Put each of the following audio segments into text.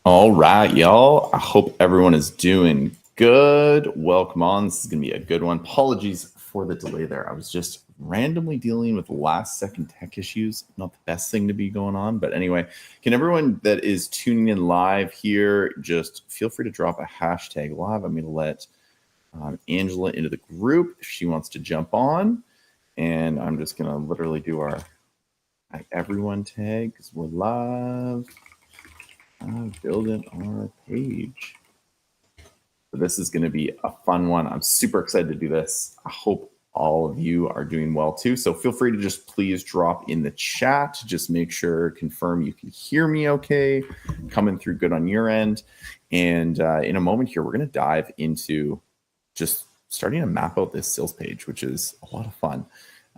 All right, y'all. I hope everyone is doing good. Welcome on. This is going to be a good one. Apologies for the delay there. I was just randomly dealing with last second tech issues. Not the best thing to be going on. But anyway, can everyone that is tuning in live here just feel free to drop a hashtag live? I'm going to let Angela into the group if she wants to jump on. And I'm just going to literally do our everyone tag because we're live. Building our page. So this is going to be a fun one. I'm super excited to do this. I hope all of you are doing well too. So feel free to just please drop in the chat. Just make sure, confirm you can hear me okay, coming through good on your end. And in a moment here, we're going to dive into just starting to map out this sales page, which is a lot of fun.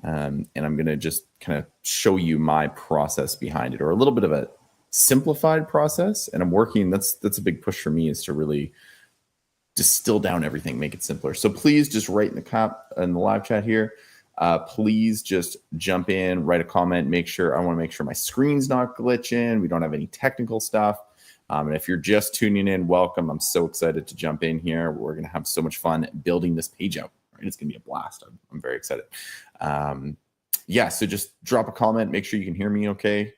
And I'm going to just kind of show you my process behind it, or a little bit of a simplified process. And I'm working, that's a big push for me, is to really distill down everything, make it simpler. So please just write in the live chat here. Please just jump in, write a comment, I want to make sure my screen's not glitching. We don't have any technical stuff. And if you're just tuning in, welcome. I'm so excited to jump in here. We're going to have so much fun building this page out. Right? It's going to be a blast. I'm very excited. So just drop a comment. Make sure you can hear me okay.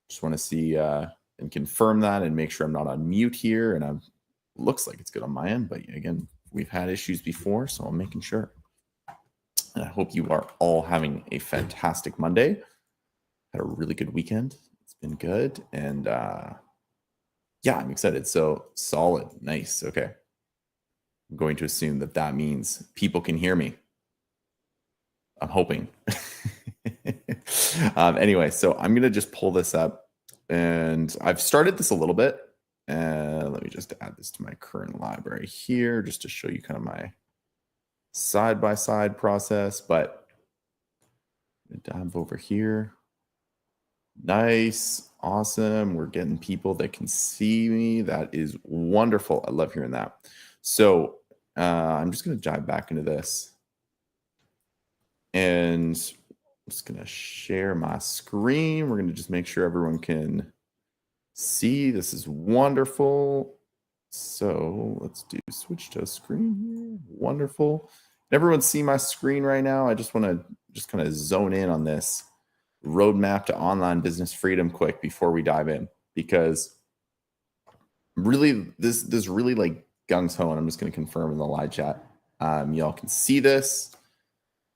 Just want to see and confirm that and make sure I'm not on mute here. And looks like it's good on my end. But again, we've had issues before, so I'm making sure. And I hope you are all having a fantastic Monday. Had a really good weekend. It's been good. And I'm excited. So solid. Nice. Okay. I'm going to assume that means people can hear me. I'm hoping. Anyway, so I'm going to just pull this up. And I've started this a little bit. Let me just add this to my current library here just to show you kind of my side-by-side process. But dive over here. Nice. Awesome. We're getting people that can see me. That is wonderful. I love hearing that. So I'm just going to dive back into this. And I'm just going to share my screen. We're going to just make sure everyone can see. This is wonderful. So let's do switch to a screen here. Wonderful. Everyone see my screen right now? I just want to just kind of zone in on this roadmap to online business freedom quick before we dive in, because really this really like gung ho, and I'm just going to confirm in the live chat. Y'all can see this.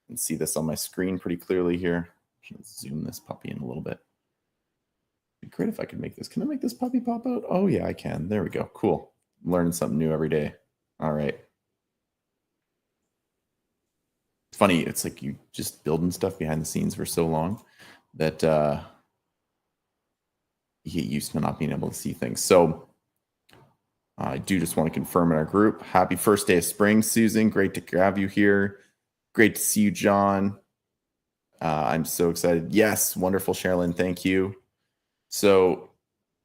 You can see this on my screen pretty clearly here. Let's zoom this puppy in a little bit. It'd be great if I could make this. Can I make this puppy pop out? Oh yeah, I can. There we go. Cool. I'm learning something new every day. All right. Funny, it's like you just building stuff behind the scenes for so long that you get used to not being able to see things. So I do just want to confirm in our group. Happy first day of spring, Susan. Great to have you here. Great to see you, John. I'm so excited. Yes, wonderful, Sherilyn. Thank you. So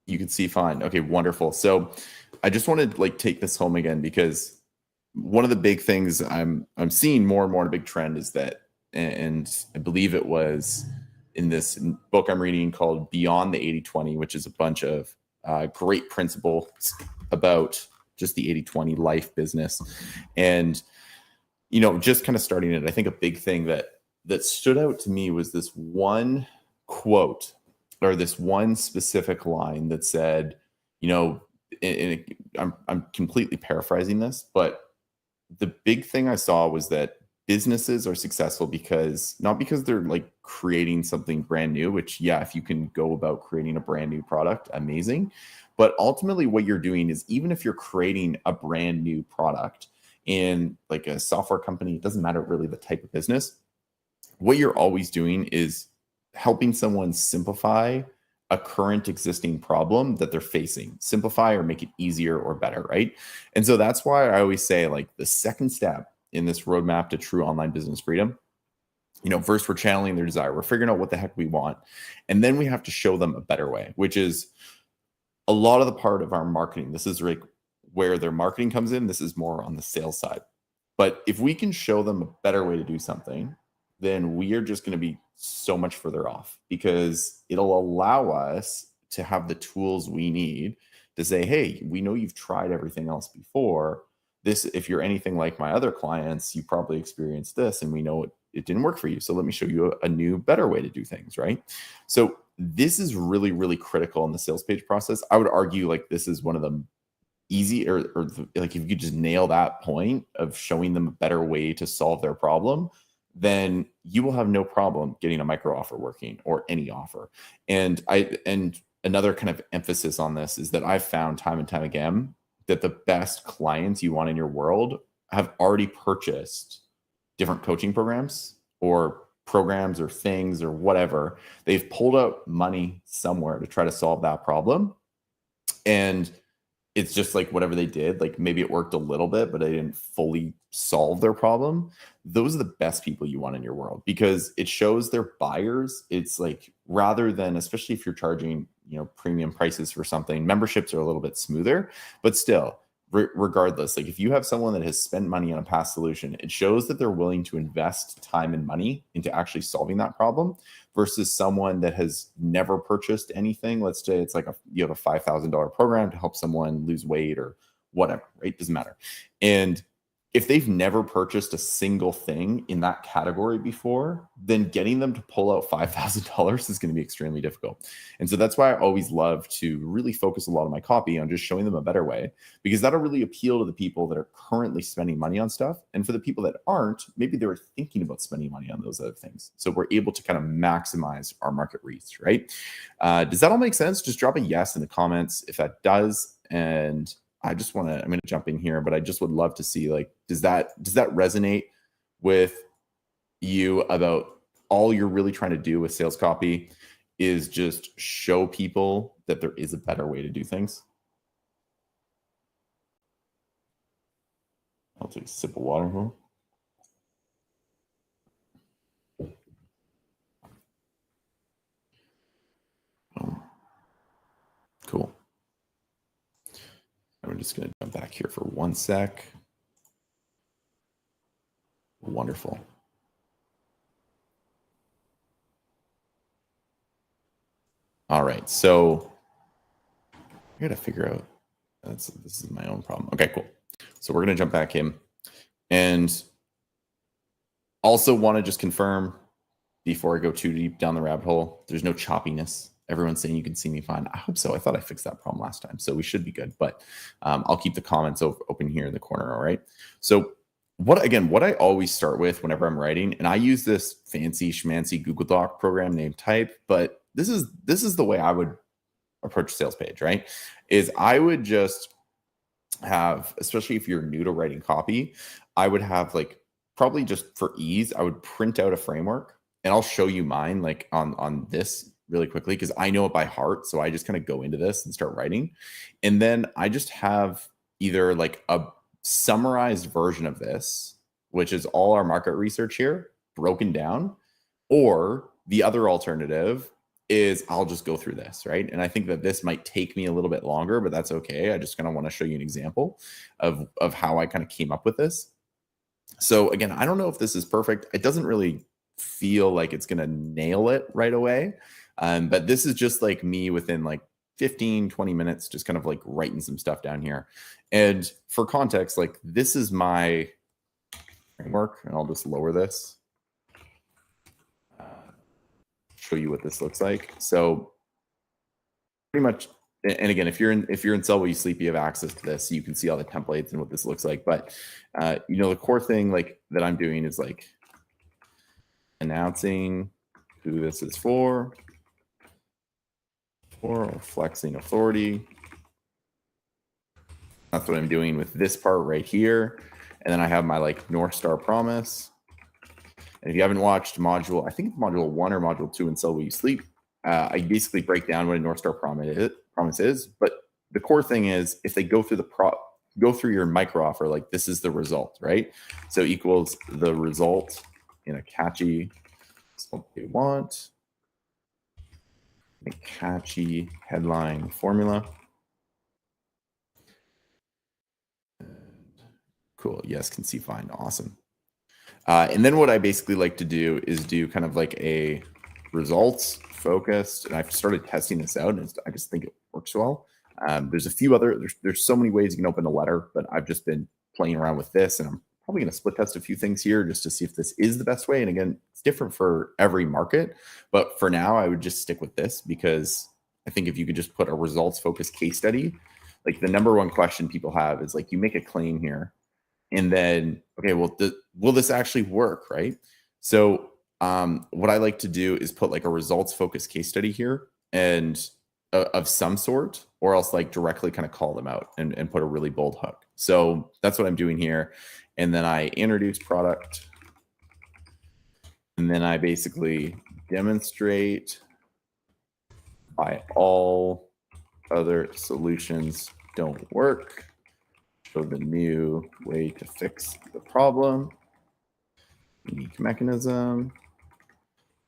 you can see fine. Okay, wonderful. So I just want to like take this home again, because one of the big things I'm seeing more and more in a big trend is that, and I believe it was in this book I'm reading called Beyond the 80-20, which is a bunch of great principles about just the 80-20 life business. And, just kind of starting it, I think a big thing that stood out to me was this one quote, or this one specific line that said, I'm completely paraphrasing this, but the big thing I saw was that businesses are successful not because they're like creating something brand new, which, yeah, if you can go about creating a brand new product, amazing. But ultimately what you're doing is, even if you're creating a brand new product in like a software company, it doesn't matter really the type of business, what you're always doing is helping someone simplify a current existing problem that they're facing, simplify or make it easier or better, right? And so that's why I always say, like, the second step in this roadmap to true online business freedom, first we're channeling their desire. We're figuring out what the heck we want. And then we have to show them a better way, which is a lot of the part of our marketing. This is like where their marketing comes in. This is more on the sales side. But if we can show them a better way to do something, then we are just going to be so much further off, because it'll allow us to have the tools we need to say, hey, we know you've tried everything else before. This, if you're anything like my other clients, you probably experienced this, and we know it didn't work for you. So let me show you a new, better way to do things, right? So this is really, really critical in the sales page process. I would argue like this is one of the easy, like if you could just nail that point of showing them a better way to solve their problem, then you will have no problem getting a micro offer working or any offer. And another kind of emphasis on this is that I've found time and time again that the best clients you want in your world have already purchased different coaching programs or programs or things or whatever. They've pulled out money somewhere to try to solve that problem. And it's just like whatever they did, like maybe it worked a little bit, but they didn't fully solve their problem. Those are the best people you want in your world, because it shows their buyers. It's like, rather than, especially if you're charging, premium prices for something, memberships are a little bit smoother, but still, regardless, like if you have someone that has spent money on a past solution, it shows that they're willing to invest time and money into actually solving that problem, versus someone that has never purchased anything. Let's say it's like you have a $5,000 program to help someone lose weight or whatever, right? Doesn't matter. And if they've never purchased a single thing in that category before, then getting them to pull out $5,000 is going to be extremely difficult. And so that's why I always love to really focus a lot of my copy on just showing them a better way, because that'll really appeal to the people that are currently spending money on stuff. And for the people that aren't, maybe they were thinking about spending money on those other things. So we're able to kind of maximize our market reach, right? Does that all make sense? Just drop a yes in the comments if that does. And I'm going to jump in here, but I just would love to see, like, does that resonate with you about all you're really trying to do with sales copy is just show people that there is a better way to do things? I'll take a sip of water here. Cool. I'm just going to jump back here for 1 sec. Wonderful. All right, so I got to figure out, this is my own problem. Okay, cool. So we're going to jump back in, and also want to just confirm before I go too deep down the rabbit hole, there's no choppiness. Everyone's saying you can see me fine. I hope so. I thought I fixed that problem last time, so we should be good. But I'll keep the comments open here in the corner. All right. So what I always start with whenever I'm writing, and I use this fancy schmancy Google Doc program named Type, but this is the way I would approach a sales page, right? Is I would just have, especially if you're new to writing copy, I would have, like, probably just for ease, I would print out a framework, and I'll show you mine like on this really quickly, because I know it by heart. So I just kind of go into this and start writing. And then I just have either like a summarized version of this, which is all our market research here broken down, or the other alternative is I'll just go through this, right? And I think that this might take me a little bit longer, but that's okay. I just kind of want to show you an example of how I kind of came up with this. So again, I don't know if this is perfect. It doesn't really feel like it's going to nail it right away. But this is just like me within like 15, 20 minutes, just kind of like writing some stuff down here. And for context, like this is my framework, and I'll just lower this, show you what this looks like. So pretty much, and again, if you're in Sell While You Sleep, you have access to this, so you can see all the templates and what this looks like. But the core thing like that I'm doing is like announcing who this is for, or flexing authority. That's what I'm doing with this part right here. And then I have my like North Star promise. And if you haven't watched module, I think it's module 1 or module 2 in Sell While You Sleep, I basically break down what a North Star promise is. But the core thing is, if they go through go through your micro offer, like this is the result, right? So equals the result in a catchy, that's what they want. A catchy headline formula. Cool. Yes, can see fine. Awesome. And then what I basically like to do is do kind of like a results focused, and I've started testing this out, and I just think it works well. There's a few other, there's so many ways you can open a letter, but I've just been playing around with this, and I'm probably going to split test a few things here just to see if this is the best way. And again, it's different for every market, but for now, I would just stick with this because I think if you could just put a results focused case study, like the number one question people have is like, you make a claim here, and then, okay, well, will this actually work, right? So what I like to do is put like a results focused case study here and of some sort, or else like directly kind of call them out and put a really bold hook. So that's what I'm doing here. And then I introduce product, and then I basically demonstrate why all other solutions don't work. Show the new way to fix the problem. Unique mechanism.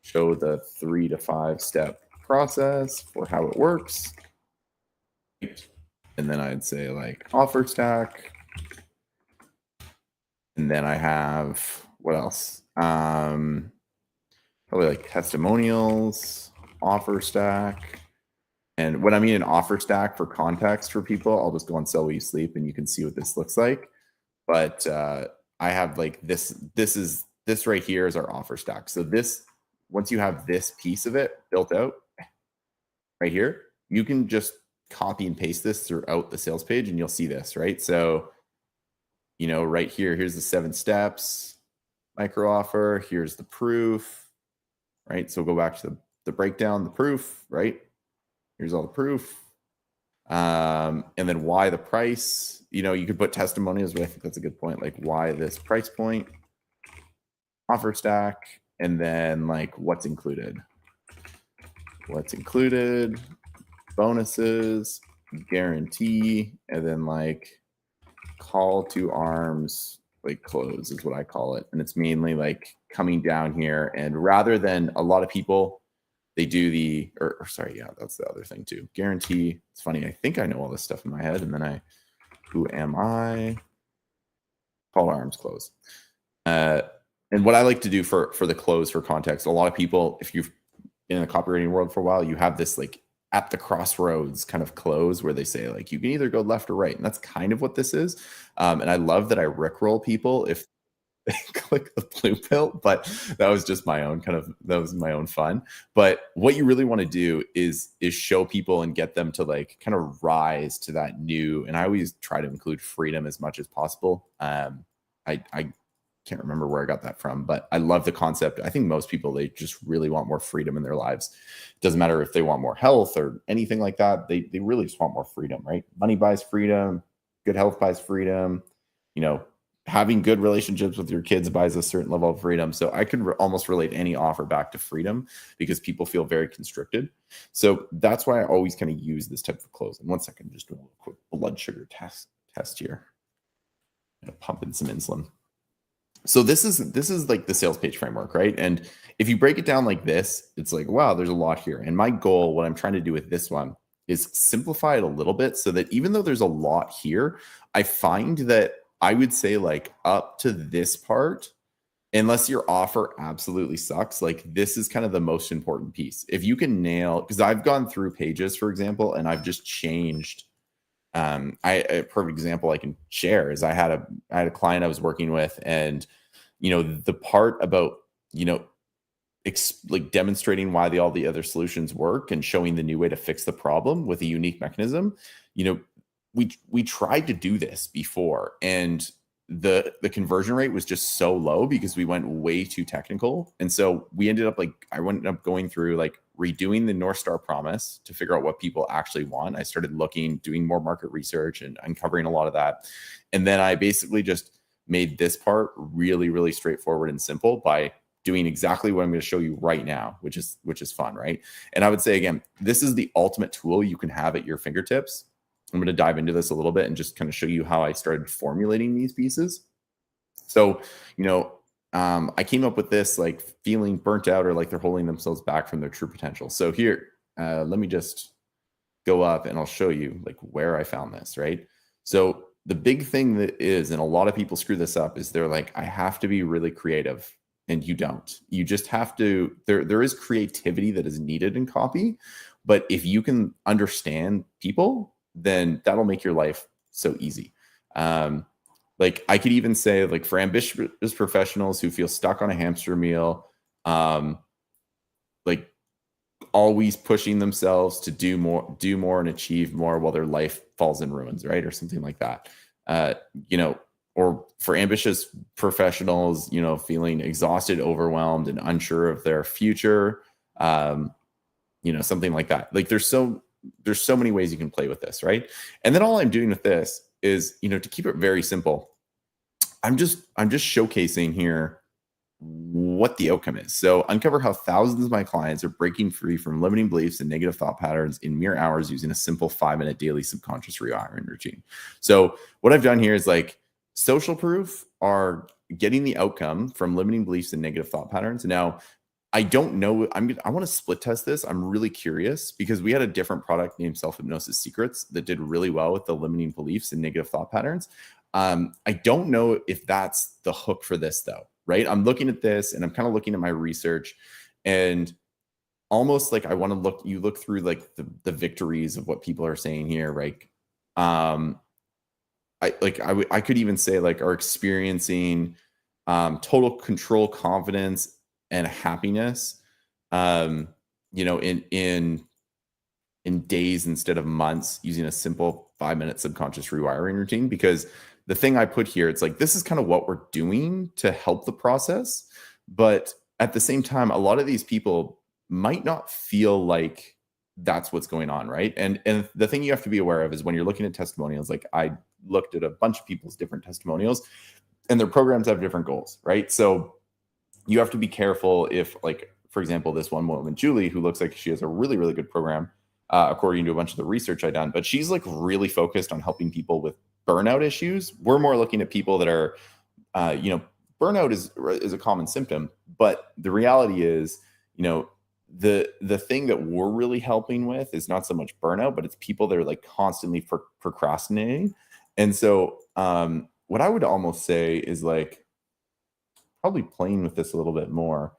Show the 3 to 5 step process for how it works. And then I'd say like offer stack. And then I have, what else? Probably like testimonials, offer stack. And when I mean an offer stack for context for people, I'll just go on Sell Will You Sleep and you can see what this looks like. But I have like this right here is our offer stack. So this, once you have this piece of it built out right here, you can just copy and paste this throughout the sales page and you'll see this, right? So, you know, right here, here's the 7 steps, micro offer, here's the proof, right? So we'll go back to the breakdown, the proof, right? Here's all the proof. And then why the price, you know, you could put testimonials, but I think that's a good point. Like why this price point, offer stack, and then like what's included, bonuses, guarantee, and then like call to arms, like close is what I call it. And it's mainly like coming down here, and rather than a lot of people, they do the, or sorry, yeah, that's the other thing too. Guarantee. It's funny. I think I know all this stuff in my head, and then who am I? Call to arms, close. And what I like to do for the close, for context, a lot of people, if you've been in the copywriting world for a while, you have this like at the crossroads kind of close where they say like you can either go left or right, and that's kind of what this is. And I love that I rickroll people if they click the blue pill, but that was just my own that was my own fun. But what you really want to do is show people and get them to like kind of rise to that new. And I always try to include freedom as much as possible. I can't remember where I got that from, but I love the concept. I think most people, they just really want more freedom in their lives. It doesn't matter if they want more health or anything like that. They really just want more freedom, right? Money buys freedom. Good health buys freedom. You know, having good relationships with your kids buys a certain level of freedom. So I could almost relate any offer back to freedom because people feel very constricted. So that's why I always kind of use this type of close. And 1 second, just do a quick blood sugar test here. I'm gonna pump in some insulin. So this is like the sales page framework, right? And if you break it down like this, it's like, wow, there's a lot here. And my goal, what I'm trying to do with this one, is simplify it a little bit so that even though there's a lot here, I find that I would say like up to this part, unless your offer absolutely sucks, like this is kind of the most important piece. If you can nail, because I've gone through pages, for example, and I've just changed. A perfect example I can share is I had a client I was working with, and you know, the part about, you know, like demonstrating why all the other solutions work and showing the new way to fix the problem with a unique mechanism. You know, we tried to do this before, and the conversion rate was just so low because we went way too technical. And so we ended up I ended up going through like redoing the North Star promise to figure out what people actually want. I started doing more market research and uncovering a lot of that. And then I basically just made this part really, really straightforward and simple by doing exactly what I'm going to show you right now, which is fun, right? And I would say, again, this is the ultimate tool you can have at your fingertips. I'm going to dive into this a little bit and just kind of show you how I started formulating these pieces. So, you know, I came up with this like feeling burnt out or like they're holding themselves back from their true potential. So here, let me just go up and I'll show you like where I found this, right? So the big thing that is, and a lot of people screw this up, is they're like, I have to be really creative. and you don't. You just have to, there is creativity that is needed in copy, but if you can understand people, then that'll make your life so easy. Like I could even say, like, for ambitious professionals who feel stuck on a hamster wheel, like always pushing themselves to do more and achieve more while their life falls in ruins, right? Or something like that. You know, or for ambitious professionals, you know, feeling exhausted, overwhelmed, and unsure of their future, you know, something like that. Like there's so many ways you can play with this, right? And then all I'm doing with this is, you know, to keep it very simple, I'm just showcasing here what the outcome is. So uncover how thousands of my clients are breaking free from limiting beliefs and negative thought patterns in mere hours using a simple 5-minute daily subconscious rewiring routine. So what I've done here is like social proof are getting the outcome from limiting beliefs and negative thought patterns. Now, I don't know. I want to split test this. I'm really curious because we had a different product named Self Hypnosis Secrets that did really well with the limiting beliefs and negative thought patterns. I don't know if that's the hook for this though, right? I'm looking at this and I'm kind of looking at my research and almost like I want to look through like the victories of what people are saying here, right? I could even say like are experiencing total control, confidence, and happiness, you know, in days instead of months using a simple 5-minute subconscious rewiring routine. Because the thing I put here, it's like, this is kind of what we're doing to help the process. But at the same time, a lot of these people might not feel like that's what's going on, right? And the thing you have to be aware of is when you're looking at testimonials, like I looked at a bunch of people's different testimonials and their programs have different goals, right? So you have to be careful if, like, for example, this one woman, Julie, who looks like she has a really, really good program, according to a bunch of the research I've done, but she's like really focused on helping people with burnout issues. We're more looking at people that are, you know, burnout is a common symptom, but the reality is, you know, the thing that we're really helping with is not so much burnout, but it's people that are like constantly procrastinating. And so, what I would almost say is like, probably playing with this a little bit more.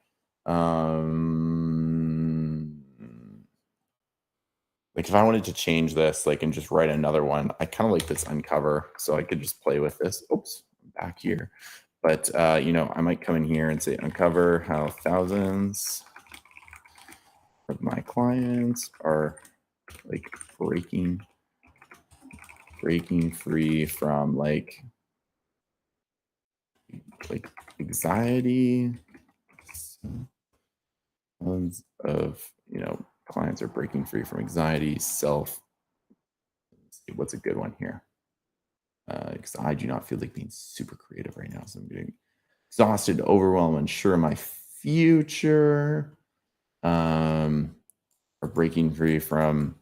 Like if I wanted to change this, like, and just write another one, I kind of like this uncover, so I could just play with this. Oops, I'm back here. But, you know, I might come in here and say, uncover how thousands of my clients are like breaking free from like anxiety. Tons of, you know, clients are breaking free from anxiety, what's a good one here? Because I do not feel like being super creative right now. So I'm getting exhausted, overwhelmed, unsure of my future. Are breaking free from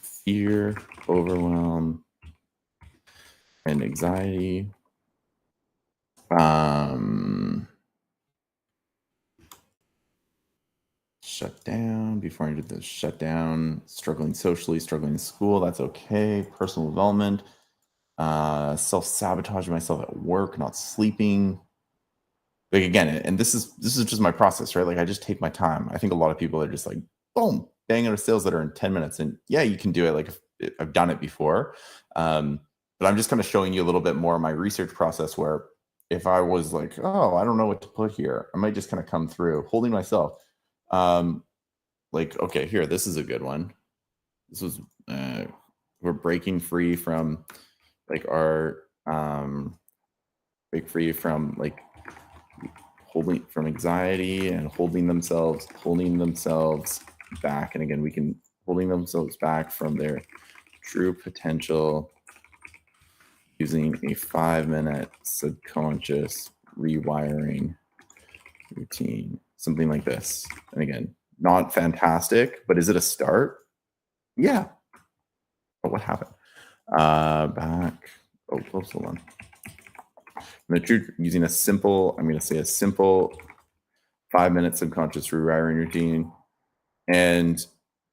fear, overwhelm, and anxiety. Shut down. Before I did the shutdown, struggling socially, struggling in school. That's okay. Personal development. Self-sabotaging myself at work, not sleeping. Like again, and this is just my process, right? Like I just take my time. I think a lot of people are just like, boom, bang out of sales that are in 10 minutes. And yeah, you can do it. Like I've done it before. But I'm just kind of showing you a little bit more of my research process where if I was like, oh, I don't know what to put here, I might just kind of come through holding myself. Like, okay, here, this is a good one. This was, we're breaking free from like our, break free from like holding from anxiety and holding themselves back. And again, we can holding themselves back from their true potential using a 5-minute subconscious rewiring routine, something like this. And again, not fantastic, but is it a start? Yeah. But what happened? Back. Oh, oops, hold on. I'm using a simple, I'm going to say a simple 5-minute subconscious rewiring routine. And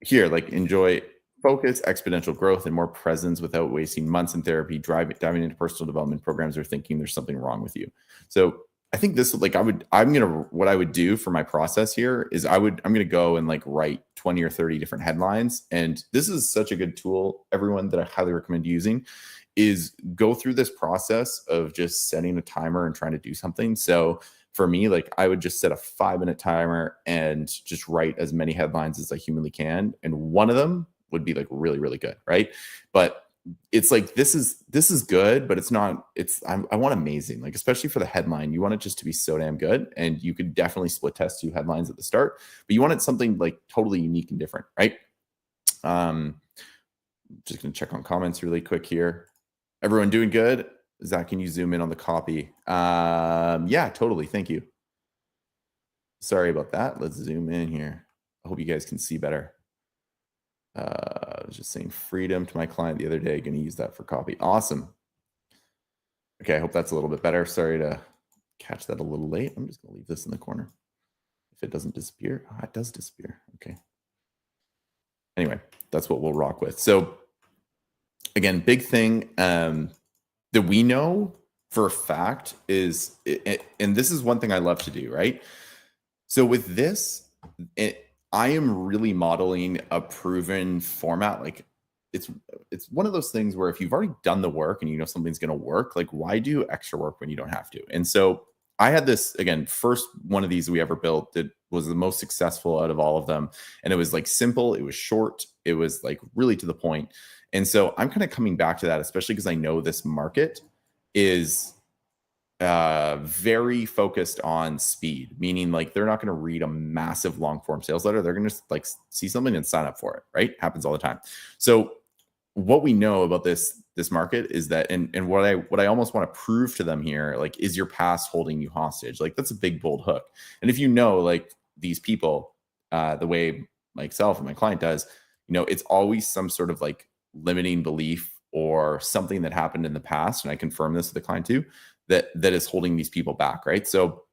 here, like enjoy focus, exponential growth, and more presence without wasting months in therapy, diving into personal development programs or thinking there's something wrong with you. So I think this, like, what I would do for my process here is I'm going to go and like write 20 or 30 different headlines. And this is such a good tool, everyone, that I highly recommend using, is go through this process of just setting a timer and trying to do something. So for me, like, I would just set a 5-minute timer and just write as many headlines as I humanly can. And one of them would be like really, really good. Right. But it's like, this is good, but it's not, I want amazing, like, especially for the headline, you want it just to be so damn good. And you could definitely split test 2 headlines at the start, but you want it something like totally unique and different, right? Just gonna check on comments really quick here. Everyone doing good? Zach, can you zoom in on the copy? Yeah, totally. Thank you. Sorry about that. Let's zoom in here. I hope you guys can see better. I was just saying freedom to my client the other day. Going to use that for copy. Awesome. Okay, I hope that's a little bit better. Sorry to catch that a little late. I'm just going to leave this in the corner. If it doesn't disappear, it does disappear. Okay. Anyway, that's what we'll rock with. So again, big thing that we know for a fact is, and this is one thing I love to do, right? So with this, I am really modeling a proven format. Like, it's one of those things where if you've already done the work and you know something's going to work, like, why do extra work when you don't have to? And so I had this, again, first one of these we ever built that was the most successful out of all of them. And it was like simple, it was short, it was like really to the point. And so I'm kind of coming back to that, especially because I know this market is very focused on speed, meaning like they're not going to read a massive long form sales letter. They're going to like see something and sign up for it, right? Happens all the time. So what we know about this market is that, and what I almost want to prove to them here, like, is your past holding you hostage? Like, that's a big, bold hook. And if you know, like, these people, the way myself and my client does, you know, it's always some sort of like limiting belief or something that happened in the past. And I confirm this with the client too, that is holding these people back, right? So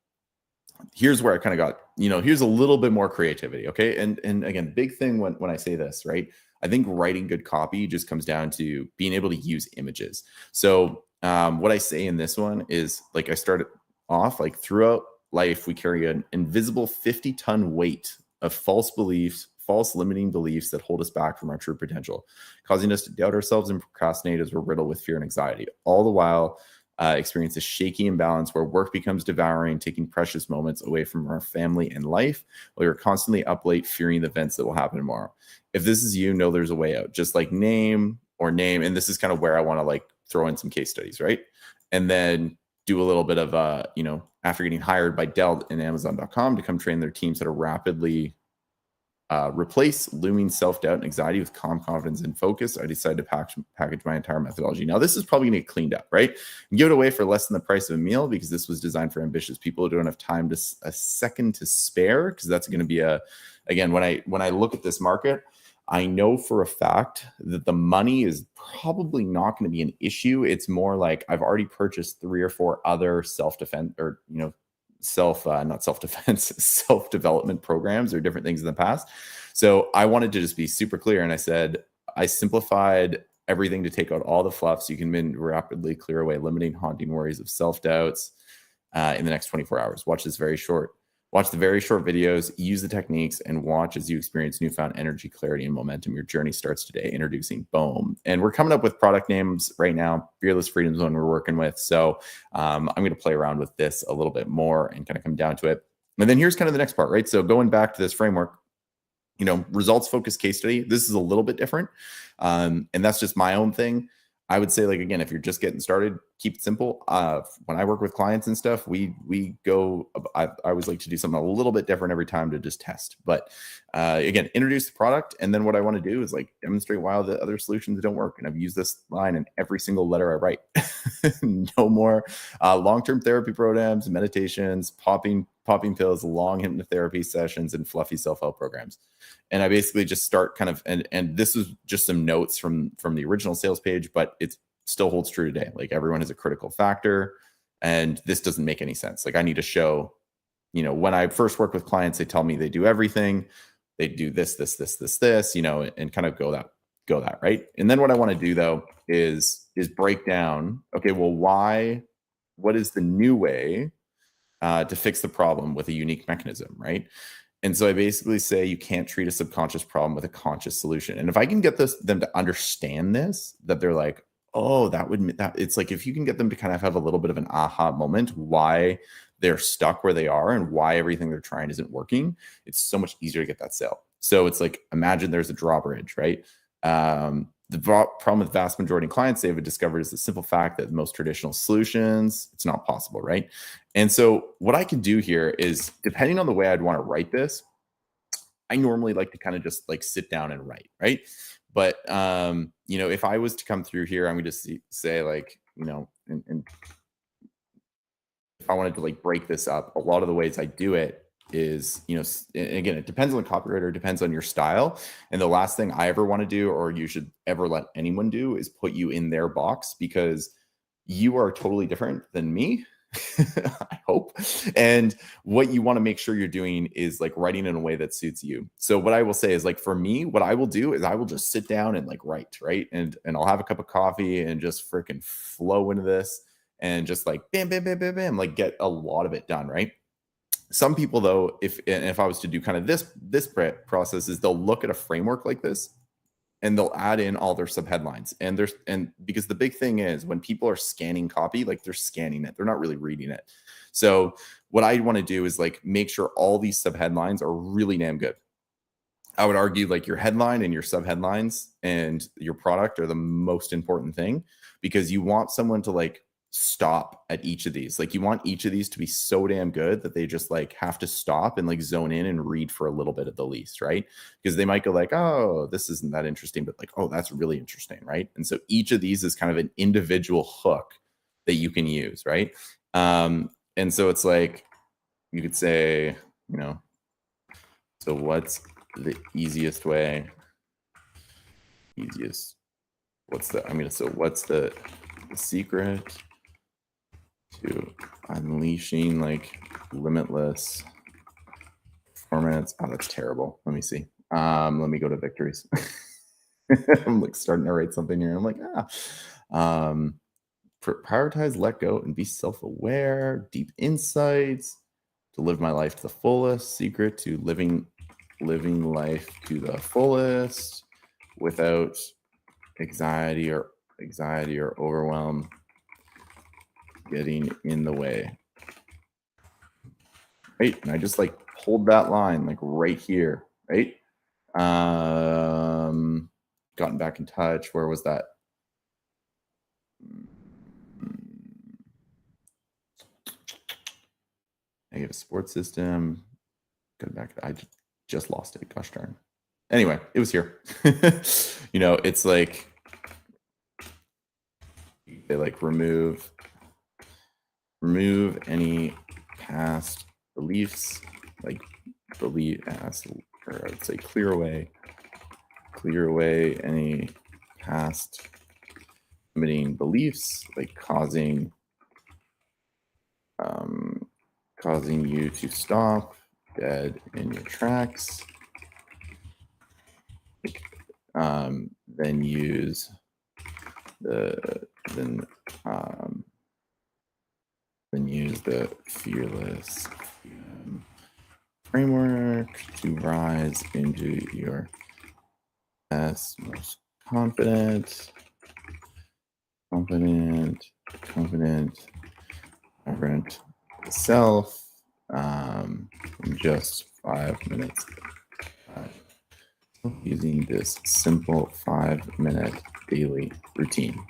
here's where I kind of got, you know, here's a little bit more creativity, okay? And again, big thing when I say this, right? I think writing good copy just comes down to being able to use images. So what I say in this one is, like, I started off like, throughout life, we carry an invisible 50-ton weight of false beliefs, false limiting beliefs that hold us back from our true potential, causing us to doubt ourselves and procrastinate as we're riddled with fear and anxiety. All the while, experience a shaky imbalance where work becomes devouring, taking precious moments away from our family and life, while you're constantly up late fearing the events that will happen tomorrow. If this is you, know there's a way out. Just like name, and this is kind of where I want to like throw in some case studies, right? And then do a little bit of, you know, after getting hired by Dell and Amazon.com to come train their teams how to rapidly replace looming self-doubt and anxiety with calm confidence and focus, I decided to package my entire methodology. Now, this is probably going to get cleaned up, right? And give it away for less than the price of a meal, because this was designed for ambitious people who don't have time to a second to spare, because that's going to be again, when I look at this market, I know for a fact that the money is probably not going to be an issue. It's more like I've already purchased 3 or 4 other self-defense, or, you know, not self-defense, self-development programs or different things in the past. So I wanted to just be super clear. And I said, I simplified everything to take out all the fluff so you can rapidly clear away limiting, haunting worries of self-doubts in the next 24 hours. Watch the very short videos, use the techniques, and watch as you experience newfound energy, clarity, and momentum. Your journey starts today. Introducing Boom. And we're coming up with product names right now. Fearless Freedom Zone we're working with. So I'm going to play around with this a little bit more and kind of come down to it. And then here's kind of the next part, right? So going back to this framework, you know, results focused case study. This is a little bit different. And that's just my own thing. I would say, like, again, if you're just getting started, keep it simple. When I work with clients and stuff, I always like to do something a little bit different every time to just test. But again, introduce the product. And then what I want to do is like demonstrate why the other solutions don't work. And I've used this line in every single letter I write. No more long-term therapy programs, meditations, popping pills, long hypnotherapy sessions, and fluffy self-help programs. And I basically just start kind of, and this is just some notes from the original sales page, but it still holds true today. Like, everyone is a critical factor, and this doesn't make any sense. Like, I need to show, you know, when I first work with clients, they tell me they do everything. They do this, you know, and kind of go that, right? And then what I want to do though is break down, okay, well, what is the new way to fix the problem with a unique mechanism, right? And so I basically say you can't treat a subconscious problem with a conscious solution. And if I can get them to understand this, that they're like, oh, it's like if you can get them to kind of have a little bit of an aha moment, why they're stuck where they are and why everything they're trying isn't working, it's so much easier to get that sale. So it's like, imagine there's a drawbridge, right? The problem with the vast majority of clients they've discovered is the simple fact that most traditional solutions, it's not possible, right? And so what I can do here is, depending on the way I'd want to write this, I normally like to kind of just like sit down and write, right? But if I was to come through here, I'm going to say like, and if I wanted to like break this up, a lot of the ways I do it is, and again, it depends on the copywriter, it depends on your style. And the last thing I ever want to do, or you should ever let anyone do, is put you in their box, because you are totally different than me. I hope. And what you want to make sure you're doing is like writing in a way that suits you. So what I will say is, like, for me, what I will do is I will just sit down and like write, right? And I'll have a cup of coffee and just freaking flow into this and just like bam, bam, bam, bam, bam, like get a lot of it done, right? Some people, though, if I was to do kind of this process, is they'll look at a framework like this and they'll add in all their subheadlines. And because the big thing is, when people are scanning copy, like, they're scanning it, they're not really reading it. So what I want to do is like make sure all these subheadlines are really damn good. I would argue like your headline and your subheadlines and your product are the most important thing, because you want someone to like stop at each of these. Like, you want each of these to be so damn good that they just like have to stop and like zone in and read for a little bit at the least, right? Because they might go like, oh, this isn't that interesting, but like, oh, that's really interesting, right? And so each of these is kind of an individual hook that you can use, right? And so it's like, you could say, so what's the easiest way? What's the secret to unleashing like limitless performance? Oh, that's terrible. Let me see. Let me go to victories. I'm like starting to write something here. I'm like, prioritize, let go, and be self-aware. Deep insights to live my life to the fullest. Secret to living life to the fullest without anxiety or overwhelm getting in the way. Right? And I just like pulled that line like right here, right? Gotten back in touch. Where was that? Negative support system. Got back. I just lost it. Gosh darn. Anyway, it was here. It's like they like remove any past beliefs, like or I would say clear away any past limiting beliefs, like causing you to stop dead in your tracks. Then use the fearless framework to rise into your best, most confident, vibrant self in just 5 minutes. Using this simple 5-minute daily routine.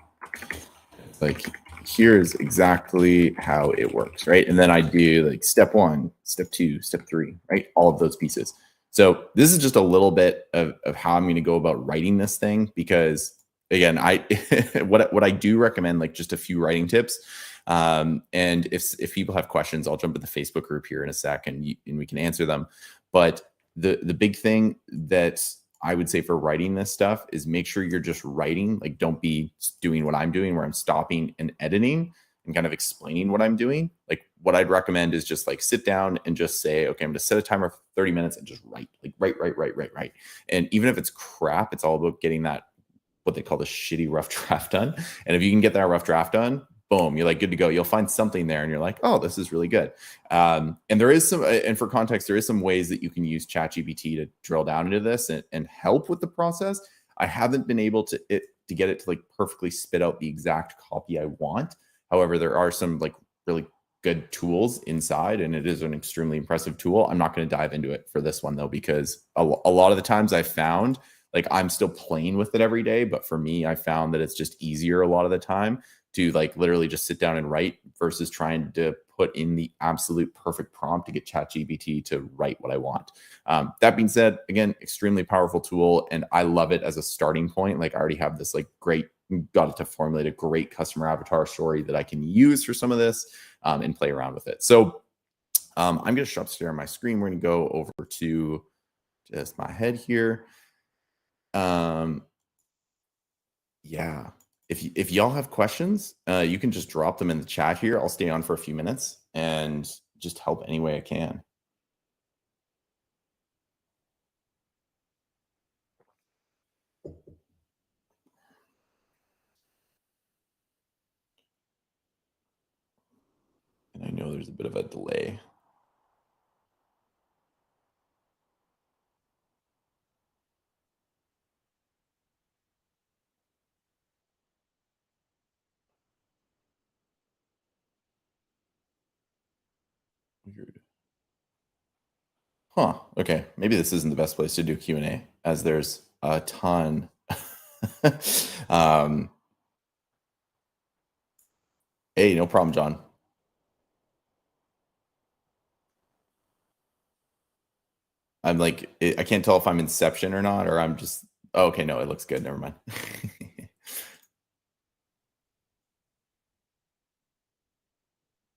Like, here's exactly how it works, right? And then I do like step 1, step 2, step 3, right? All of those pieces. So this is just a little bit of how I'm going to go about writing this thing, because again, what I do recommend, like, just a few writing tips. And if people have questions, I'll jump in the Facebook group here in a sec and we can answer them. But the big thing that I would say for writing this stuff is make sure you're just writing. Like, don't be doing what I'm doing, where I'm stopping and editing and kind of explaining what I'm doing. Like, what I'd recommend is just like sit down and just say, okay, I'm going to set a timer for 30 minutes and just write. Like, write. And even if it's crap, it's all about getting that, what they call the shitty rough draft done. And if you can get that rough draft done, boom, you're like good to go. You'll find something there and you're like, oh, this is really good. And there is some, and for context, there is some ways that you can use ChatGPT to drill down into this and help with the process. I haven't been able to get it to like perfectly spit out the exact copy I want. However, there are some like really good tools inside, and it is an extremely impressive tool. I'm not going to dive into it for this one though, because a lot of the times I found like I'm still playing with it every day, but for me, I found that it's just easier a lot of the time to like literally just sit down and write versus trying to put in the absolute perfect prompt to get ChatGPT to write what I want. That being said, again, extremely powerful tool, and I love it as a starting point. Like I already have this like great, got it to formulate a great customer avatar story that I can use for some of this and play around with it. So I'm going to stop sharing my screen. We're going to go over to just my head here. Yeah. If y'all have questions, you can just drop them in the chat here. I'll stay on for a few minutes and just help any way I can. And I know there's a bit of a delay. Weird. Huh. Okay. Maybe this isn't the best place to do Q&A, as there's a ton. Hey, no problem, John. I'm like, I can't tell if I'm Inception or not, or I'm just, oh, okay, no, it looks good. Never mind.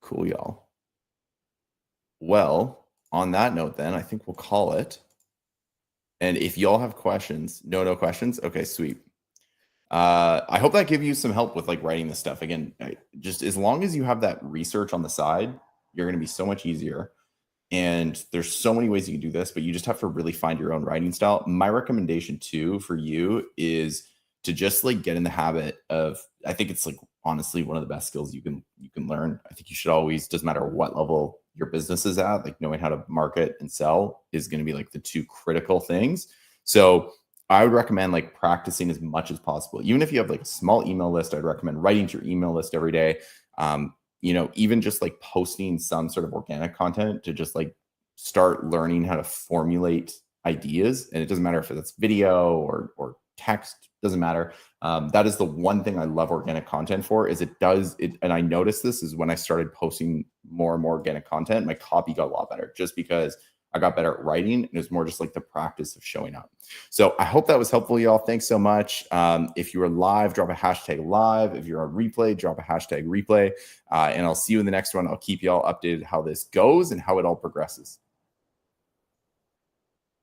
Cool, y'all. Well, on that note, then I think we'll call it. And if y'all have questions, no questions. Okay, sweet. I hope that give you some help with like writing this stuff. Again, just as long as you have that research on the side, you're going to be so much easier. And there's so many ways you can do this, but you just have to really find your own writing style. My recommendation too for you is to just like get in the habit of, I think it's like honestly one of the best skills you can learn. I think you should always, doesn't matter what level your business is at, like knowing how to market and sell is going to be like the two critical things. So I would recommend like practicing as much as possible. Even if you have like a small email list, I'd recommend writing to your email list every day. Even just like posting some sort of organic content to just like start learning how to formulate ideas. And it doesn't matter if it's video or text, doesn't matter. That is the one thing I love organic content for, is it does it. And I noticed this is when I started posting more and more organic content, my copy got a lot better just because I got better at writing. And it was more just like the practice of showing up. So I hope that was helpful, y'all. Thanks so much. If you are live, drop a hashtag live. If you're on replay, drop a hashtag replay. And I'll see you in the next one. I'll keep y'all updated how this goes and how it all progresses.